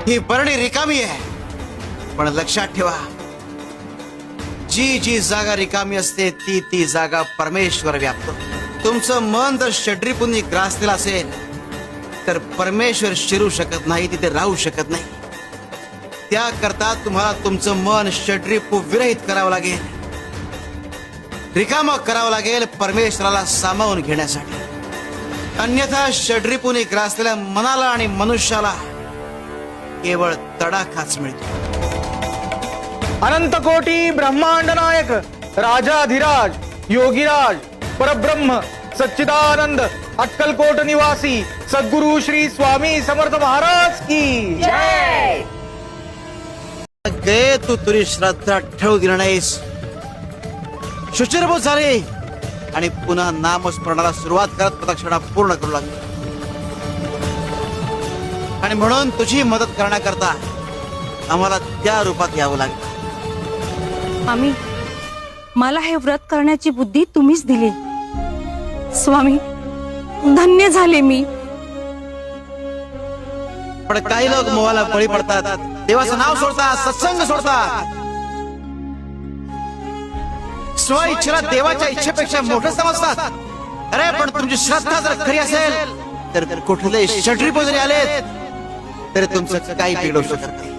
ही बरणी रिकामी आहे, पण लक्षात ठेवा, जी जी जागा रिकामी असते ती ती जागा परमेश्वर व्यापतो. तुमचं मन जर षड्रिपूंनी ग्रासलेलं असेल तर परमेश्वर शिरू शकत नाही, तिथे राहू शकत नाही. त्याकरता तुम्हाला तुमचं मन षड्रिपू विरहित करावं लागेल, रिकामं करावं लागेल परमेश्वराला सामावून घेण्यासाठी. अन्यथा षड्रिपूंनी ग्रासलेल्या मनाला आणि मनुष्याला केवळ तडाखाच मिळतो. अनंत कोटी ब्रह्मांड नायक राजाधिराज योगीराज परब्रह्म सच्चिदानंद अक्कलकोट निवासी सद्गुरु श्री स्वामी समर्थ महाराज की जय. गे तू तुरी श्रद्धा ठेवू दिली नाहीस, शुचिरभूत झाली आणि पुन्हा नामस्मरणाला सुरुवात करत प्रदक्षिणा पूर्ण करू लागली. आणि म्हणून तुझी मदत करण्याकरता आम्हाला त्या रूपात यावं लागलं. स्वामी, मला हे व्रत करण्याची बुद्धी तुम्हीच दिली. स्वामी, धन्य झाले मी. पण काही लोक मोहाला बळी पडतात, देवाचं नाव सोडतात, सत्संग सोडतात, स्व इच्छेला देवाच्या इच्छेपेक्षा मोठं समजतात. अरे पण तुमची श्रद्धा जर खरी असेल तर कुठले षड्रिपू जरी आले तरी तुमचं काही बिघडू शकत नाही.